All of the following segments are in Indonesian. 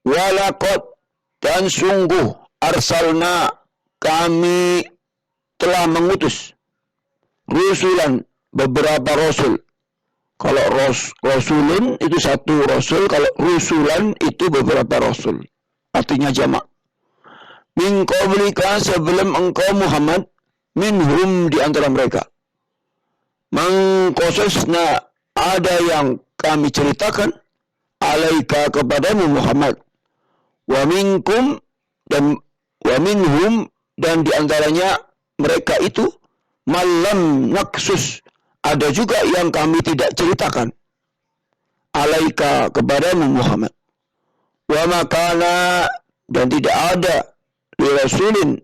Walaqad dan sungguh arsalna kami telah mengutus rusulan beberapa rasul. Kalau rasulun itu satu rasul, kalau rusulan itu beberapa rasul. Artinya jamak. Min qablika sebelum engkau Muhammad, minhum di antara mereka. Mangqasasna ada yang kami ceritakan alaika kepadamu Muhammad. Wa minkum dan wa minhum dan di antaranya mereka itu malam naksus ada juga yang kami tidak ceritakan alaika kepadamu Muhammad. Wa makana dan tidak ada li rasulin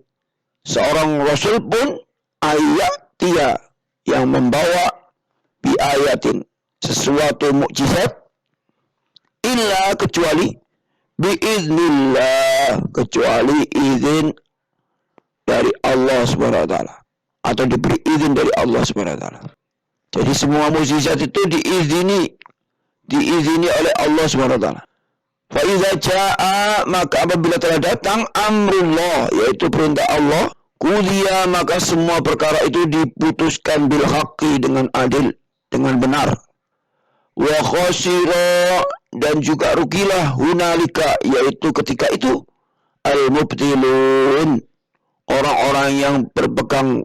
seorang rasul pun ayatia yang membawa bi ayatin sesuatu mukjizat illa kecuali biiznillah kecuali izin dari Allah Subhanahu wa taala atau diberi izin dari Allah Subhanahu wa taala. Jadi semua mukjizat itu diizini oleh Allah Subhanahu wa taala. Fa iza jaa maka apabila telah datang amrullah yaitu perintah Allah, qudiya maka semua perkara itu diputuskan bil haqqi dengan adil, dengan benar. Wa khasira dan juga rugilah hunalika yaitu ketika itu al-mubtilun orang-orang yang berpegang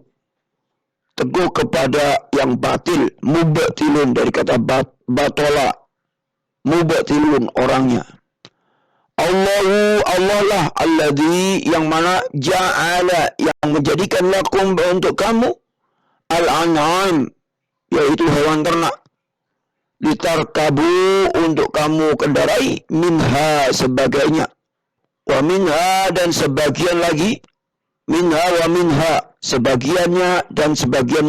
teguh kepada yang batil, mubtilun dari kata batola, mubtilun orangnya. Allah lah alladzi yang mana ja'ala yang menjadikan lakum untuk kamu al-an'am yaitu hewan ternak litarkabu untuk kamu kendarai minha sebagainya wa minha dan sebagian lagi minha wa minha sebagiannya dan sebagian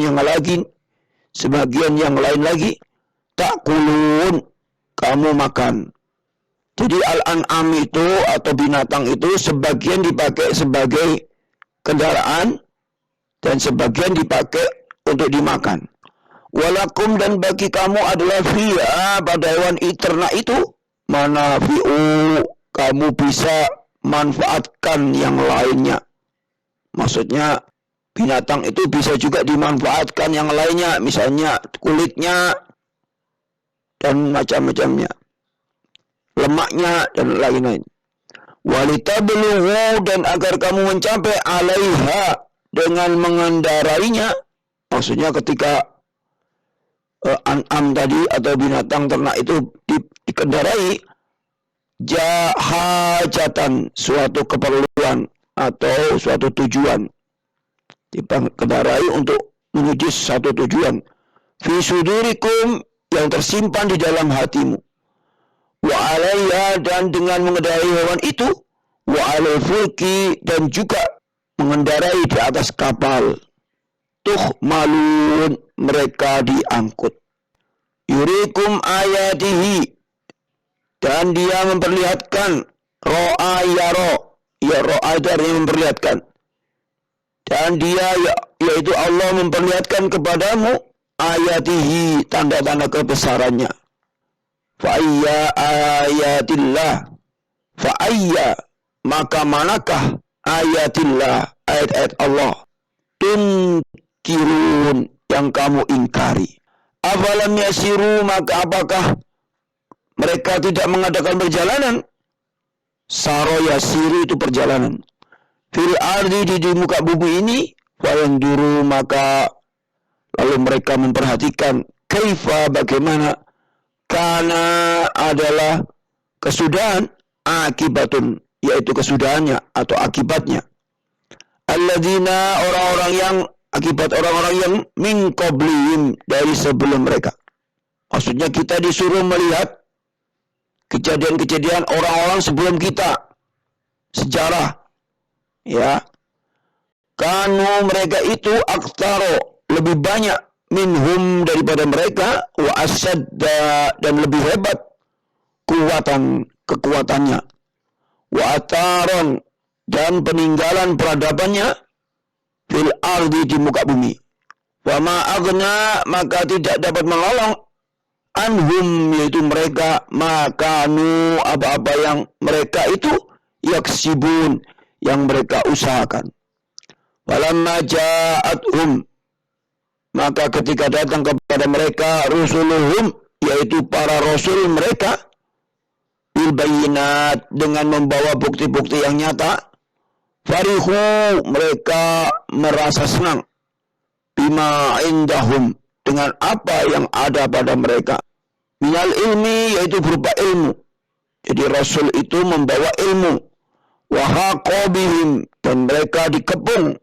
yang lain lagi takulun kamu makan. Jadi al-an'am itu atau binatang itu sebagian dipakai sebagai kendaraan dan sebagian dipakai untuk dimakan. Walakum dan bagi kamu adalah fiha pada hewan ternak itu manafi'u kamu bisa manfaatkan yang lainnya. Maksudnya binatang itu bisa juga dimanfaatkan yang lainnya, misalnya kulitnya dan macam-macamnya, lemaknya dan lain-lain. Walitabluhu dan agar kamu mencapai alaiha dengan mengendarainya. Maksudnya ketika an'am tadi atau binatang ternak itu dikendarai jahajatan suatu keperluan atau suatu tujuan. Dikendarai untuk menuju satu tujuan. Fi sudurikum yang tersimpan di dalam hatimu. Wa alaiha dan dengan mengendarai hewan itu wa alal fulki dan juga mengendarai di atas kapal. Malun mereka diangkut. Yurikum ayatihi dan dia memperlihatkan ro'a ya ro'a dari memperlihatkan dan dia yaitu Allah memperlihatkan kepadamu ayatihi tanda-tanda kebesarannya. Fa'ayya ayatillah fa'ayya maka manakah ayatillah ayat-ayat Allah tunkirun yang kamu ingkari. Afalam yasiru maka apakah mereka tidak mengadakan perjalanan? Saro yasiru itu perjalanan. Fil ardi di muka bumi ini fayanzuru maka lalu mereka memperhatikan kaifa bagaimana karena adalah kesudahan akibatun yaitu kesudahannya atau akibatnya alladzina orang-orang yang akibat orang-orang yang min qablihim dari sebelum mereka. Maksudnya kita disuruh melihat kejadian-kejadian orang-orang sebelum kita, sejarah ya. Kanu mereka itu aktsaro lebih banyak minhum daripada mereka wa asadda dan lebih hebat kekuatannya wa ataron dan peninggalan peradabannya fil ardi di muka bumi. Wa ma aghna maka tidak dapat menolong anhum, yaitu mereka, makanu, apa-apa yang mereka itu yaksibun, yang mereka usahakan. Walamma ja'athum, maka ketika datang kepada mereka rusuluhum, yaitu para rasul mereka, bil bayyinat, dengan membawa bukti-bukti yang nyata, farihu, mereka merasa senang, bima indahum, dengan apa yang ada pada mereka, minal ilmi, yaitu berupa ilmu. Jadi rasul itu membawa ilmu. Wahaqobihim, dan mereka dikepung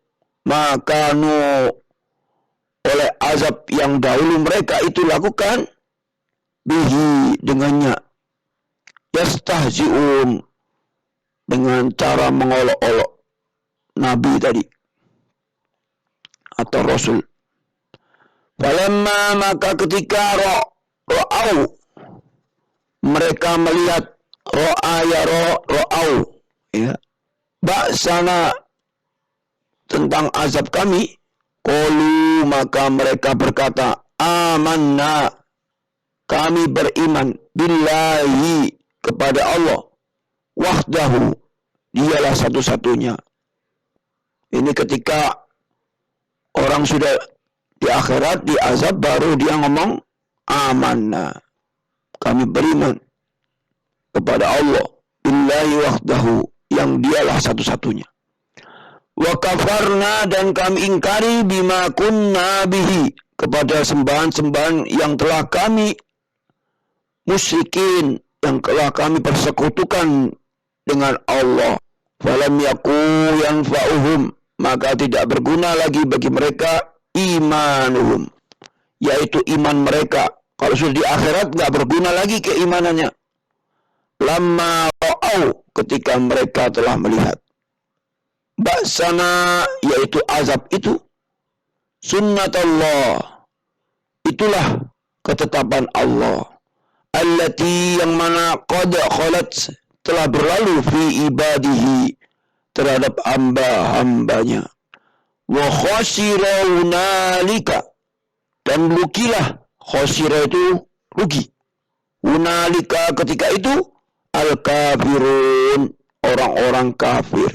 makanu, oleh azab yang dahulu mereka itu lakukan, bihi, dengannya, yastahzi'un, dengan cara mengolok-olok nabi tadi atau rasul. Falamma, maka ketika ro'au, mereka melihat, ro'au, ya, ba'sana, tentang azab kami, qalu, maka mereka berkata, amanna, kami beriman, billahi, kepada Allah, wahdahu, dialah satu-satunya. Ini ketika orang sudah di akhirat, di azab, baru dia ngomong amanna, kami beriman kepada Allah, billahi wahdahu, yang dialah satu-satunya. Wa kafarna, dan kami ingkari, bima kunna bihi, kepada sembahan-sembahan yang telah kami musyrikin, yang telah kami persekutukan dengan Allah. Falam yaku yanfa'uhum, maka tidak berguna lagi bagi mereka imanuhum, yaitu iman mereka. Kalau sudah di akhirat nggak berguna lagi keimanannya. Lamma ra'au, ketika mereka telah melihat ba'sana, yaitu azab itu, sunnatullah, itulah ketetapan Allah, allati, yang mana qad khalat, telah berlalu, fi ibadihi, terhadap hamba-hambanya. Wa khasira hunalika, dan rugilah, khasira itu rugi, hunalika ketika itu, al-kafirun, orang-orang kafir.